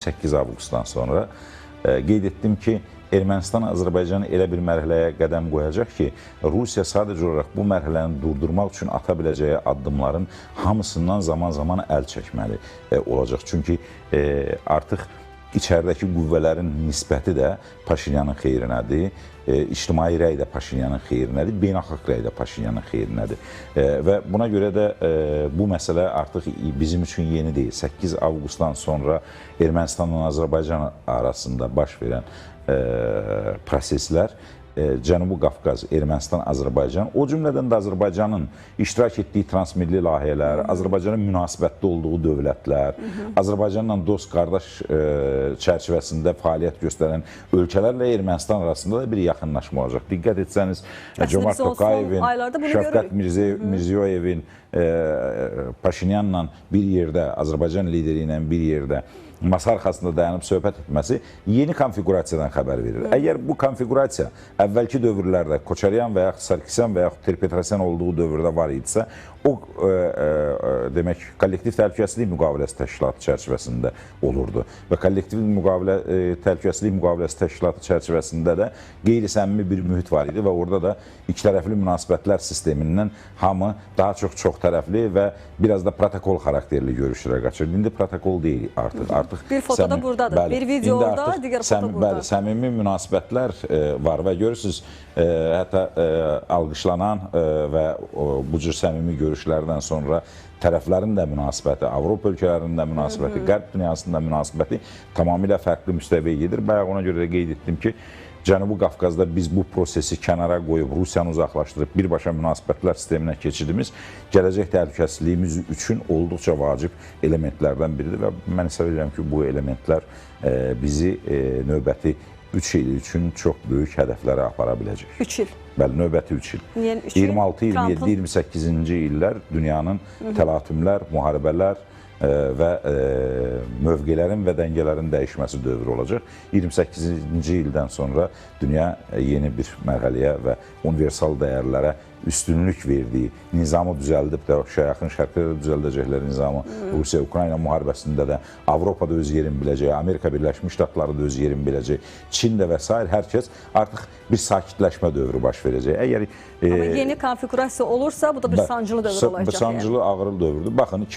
8 avqustdan sonra qeyd etdim ki, Ermənistan Azərbaycanı elə bir mərhələyə qədəm qoyacaq ki, Rusiya sadəcə olaraq bu mərhələni durdurmaq üçün ata biləcəyi addımların hamısından zaman-zaman əl çəkməli olacaq. Çünki artıq içəridəki qüvvələrin nisbəti də Paşinyanın xeyrinədir, ictimai rəy də Paşinyanın xeyrinədir, beynəlxalq rəy də Paşinyanın xeyrinədir. Və buna görə də bu məsələ artıq bizim üçün yeni deyil. 8 avqustdan sonra Ermənistanla Azərbaycan arasında baş verən proseslər Cənubi Qafqaz, Ermənistan, Azərbaycan, o cümlədən də Azərbaycanın iştirak etdiyi transmilli layihələr, Azərbaycanın münasibətli olduğu dövlətlər, Azərbaycanla dost, qardaş çərçivəsində fəaliyyət göstərən ölkələrlə Ermənistan arasında da bir yaxınlaşma olacaq. Diqqət etsəniz, Comart Tokayevin, Şəfqət Mirziyoyevin, Paşinyanla bir yerdə, Azərbaycan lideri ilə bir yerdə masa arxasında dayanıb söhbət etməsi yeni konfigurasiyadan xəbər verir. Əgər bu konfigurasiya əvvəlki dövrlərdə Koçaryan və yaxud Sarkisyan və yaxud Ter-Petrosyan olduğu dövrdə var idisə, o demək kollektiv təhlükəsizlik müqaviləsi təşkilatı çərçivəsində olurdu. Və kollektiv təhlükəsizlik müqaviləsi təşkilatı çərçivəsində də qeyri-səmimi bir mühit var idi və orada da ikitərəfli münasibətlər sistemindən hamı daha çox tərəfli və biraz da protokol xarakterli görüşlərə qaçırdı. İndi protokol deyil artıq. Bir foto da buradadır, bir video orada, digər foto burada. Bəli, səmimi münasibətlər var və görürsünüz, hətta alqışlanan və bu cür səmimi görüşlərdən sonra tərəflərin də münasibəti, Avropa ölkələrinin də münasibəti, Qərb dünyasının da münasibəti tamamilə fərqli müstəviyə gedir. Bayaq ona görə də qeyd etdim ki, Cənubi Qafqazda biz bu prosesi kənara qoyub, Rusiyanı uzaqlaşdırıb birbaşa münasibətlər sisteminə keçidimiz gələcək təhlükəsizliyimiz üçün olduqca vacib elementlərdən biridir və mən hesab edirəm ki, bu elementlər bizi növbəti 3 il üçün çox böyük hədəflərə apara biləcək. 3 il? Bəli, növbəti 3 il. 26, 27, 28-ci illər dünyanın təlatümlər, müharibələr və mövqələrin və dəngələrin dəyişməsi dövrü olacaq. 28-ci ildən sonra dünya yeni bir mərhələyə və universal dəyərlərə üstünlük verdiyi nizamı düzəldib də yaxın şərqdə də düzəldəcəklər nizamı. Rusiya-Ukrayna müharibəsində də Avropada öz yerini biləcək, Amerika Birləşmiş Ştatları da öz yerini biləcək, Çin də və s. Hər kəs artıq bir sakitləşmə dövrü baş verəcək. Əgər amma yeni konfigurasiya olursa, bu da bir sancılı dövr olacaq. Bir sancılı, ağırlı dövrdür. Baxın,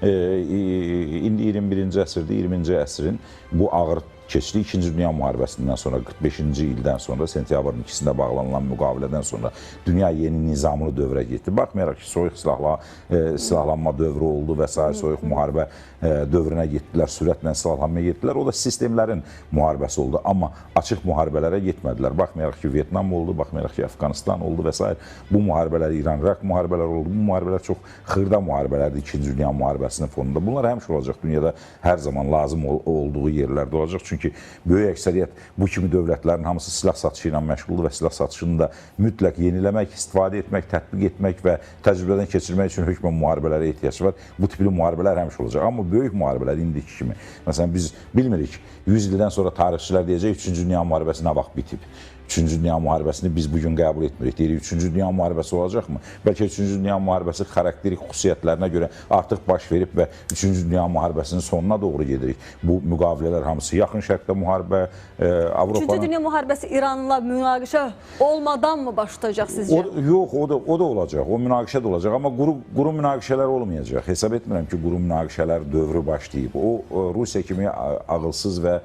indi 21-ci əsrdir, 20-ci əsrin bu ağır keçdi. 2-ci Dünya müharibəsindən sonra, 45-ci ildən sonra, sentyabrın 2-sində bağlanılan müqavilədən sonra dünya yeni nizamlı dövrə getdi. Baxmayaraq ki, soyuq silahlanma dövrü oldu və s. Soyuq müharibə dövrünə getdilər, sürətlə silahlanmaya getdilər. O da sistemlərin müharibəsi oldu. Amma açıq müharibələrə getmədilər. Baxmayaraq ki, Vyetnam oldu, baxmayaraq ki, Əfqanistan oldu və s. Bu müharibələr, İran-İraq müharibələr oldu. Bu müharibələr çox xırda müharibələrdir 2-ci Dünya müharibəsinin fonunda. Bunlar həmişə olacaq. Dünyada hər zaman lazım olduğu yerlərdə olacaq. Çünki böyük əksəriyyət bu kimi dövlətlərin hamısı silah satışı ilə məşğuldur və silah satışını da mütləq yeniləmək, istifadə etmək, tətbiq etmək və təcrübədən keçirmək üçün hökmən müharibələrə ehtiyac var. Bu tipli müharibələr həmişə olacaq. Amma böyük müharibələr indiki kimi. Məsələn, biz bilmirik, 100 ildən sonra tarixçilər deyəcək, 3-cü Dünya müharibəsi nə vaxt bitib? 3-cü Dünya müharibəsini biz bugün qəbul etmirik. Deyirik, 3-cü Dünya müharibəsi olacaqmı? Bəlkə 3-cü Dünya müharibəsi xarakterik xüsusiyyətlərinə görə artıq baş verib və 3-cü Dünya müharibəsinin sonuna doğru gedirik. Bu müqavilələr hamısı yaxın şərqdə müharibə, Avropanın... 3-cü Dünya müharibəsi İranla münaqişə olmadan mı başlayacaq sizcə? Yox, o da olacaq. O münaqişə də olacaq. Amma quru münaqişələr olmayacaq. Hesab etmirəm ki, quru münaqişələr dövrü başlayıb. O, Rusiya kimi ağılsız və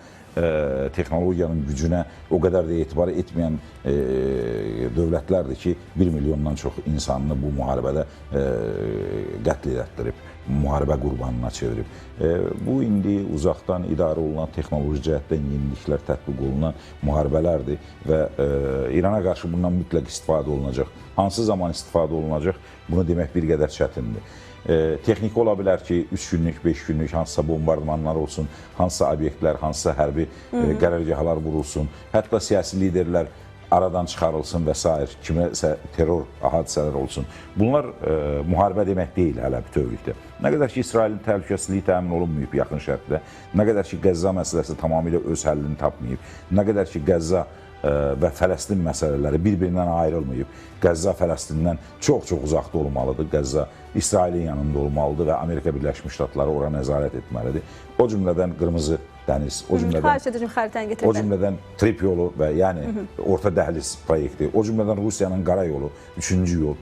texnologiyanın gücünə o qədər də etibar etməyən dövlətlərdir ki, 1 milyondan çox insanını bu müharibədə qətl elətdirib, müharibə qurbanına çevirib. Bu, indi uzaqdan idarə olunan, texnoloji cəhətdən yeniliklər tətbiq olunan müharibələrdir və İrana qarşı bundan mütləq istifadə olunacaq. Hansı zaman istifadə olunacaq, bunu demək bir qədər çətindir. Texniki ola bilər ki, 3 günlük, 5 günlük hansısa bombardmanlar olsun, hansısa obyektlər, hansısa hərbi qərargahlar vurulsun, hətta siyasi liderlər aradan çıxarılsın və s. Kiməsə terror hadisələr olsun. Bunlar müharibə demək deyil hələ bütövlükdə. Nə qədər ki, İsrailin təhlükəsizliyi təmin olunmayıb yaxın şərqdə, nə qədər ki, Qəzza məsələsi tamamilə öz həllini tapmayıb, nə qədər ki, Qəzza və Fələstin məsələləri bir-birindən ayrılmayıb. Qəzza Fələstindən çox-çox uzaqda olmalıdır. Qəzza İsrailin yanında olmalıdır və Amerika Birləşmiş Ştatları ora nəzarət etməlidir. O cümlədən qırmızı dəniz, o cümlədən Xahiş edirəm xəritəni o gətirmək. cümlədən Trip yolu və yəni Orta Dəhliz proyekti, o cümlədən Rusiyanın qara yolu, 3-cü yol,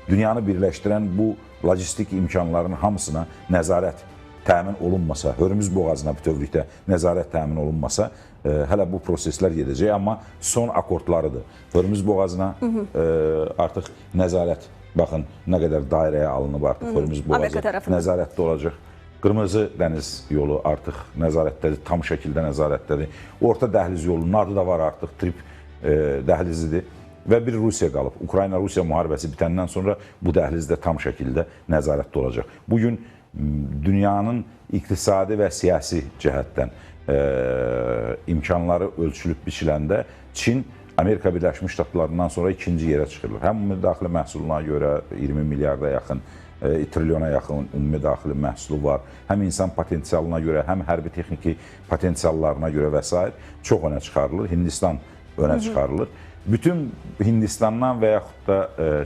dünyanı birləşdirən bu lojistik imkanların hamısına nəzarət təmin olunmasa, Hörmüz boğazına bütövlükdə nəzarət təmin olunmasa, hələ bu proseslər gedəcək, amma son akordlarıdır. Hörmüz boğazına artıq nəzarət, baxın nə qədər dairəyə alınıb artıq Hörmüz boğazı nəzarətdə olacaq. Qırmızı dəniz yolu artıq nəzarətdədir, tam şəkildə nəzarətdədir. Orta dəhliz yolunun adı da var artıq, Trip dəhlizidir. Və bir Rusiya qalıb. Ukrayna-Rusiya müharibəsi bitəndən sonra bu dəhliz də tam şəkildə nəzarətdə olacaq. Bugün dünyanın iqtisadi və siyasi cəhətdən imkanları ölçülüb biçiləndə Çin Amerika Birləşmiş Ştatlarından sonra ikinci yerə çıxırlar. Həm ümumi daxili məhsuluna görə 20 milyarda yaxın, trilyona yaxın ümumi daxili məhsulu var. Həm insan potensialına görə, həm hərbi texniki potensiallarına görə və s. çox önə çıxarılır. Hindistan önə çıxarılır. Bütün Hindistandan və yaxud da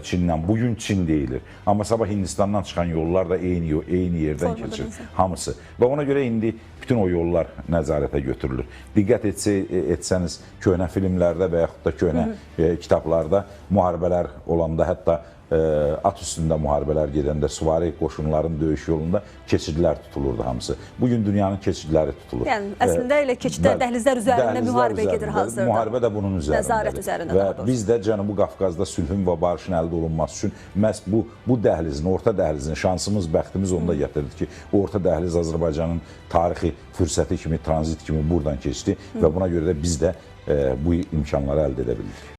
Çindən, bugün Çin deyilir. Amma sabah Hindistandan çıxan yollar da eyni yerdən keçir, hamısı. Və ona görə indi bütün o yollar nəzarətə götürülür. Diqqət etsəniz, köhnə filmlərdə və yaxud da köhnə kitablarda müharibələr olanda, hətta at üstündə müharibələr gedəndə, süvari qoşunların döyüş yolunda keçidlər tutulurdu hamısı. Bugün dünyanın keçidləri tutulur. Yəni, əslində elə keçidlər, dəhlizlər üzərində müharibə gedir hazırda. Müharibə də bunun üzərindədir. Nəzarət üzərində. Və biz də Cənubi Qafqazda sülhün və barışın əldə olunması üçün məhz bu dəhlizin, orta dəhlizin şansımız, bəxtimiz onda gətirdi ki, orta dəhliz Azərbaycanın tarixi fürsəti kimi, tranzit kimi buradan keçdi və buna görə də biz də bu imkanları əldə edə bildik.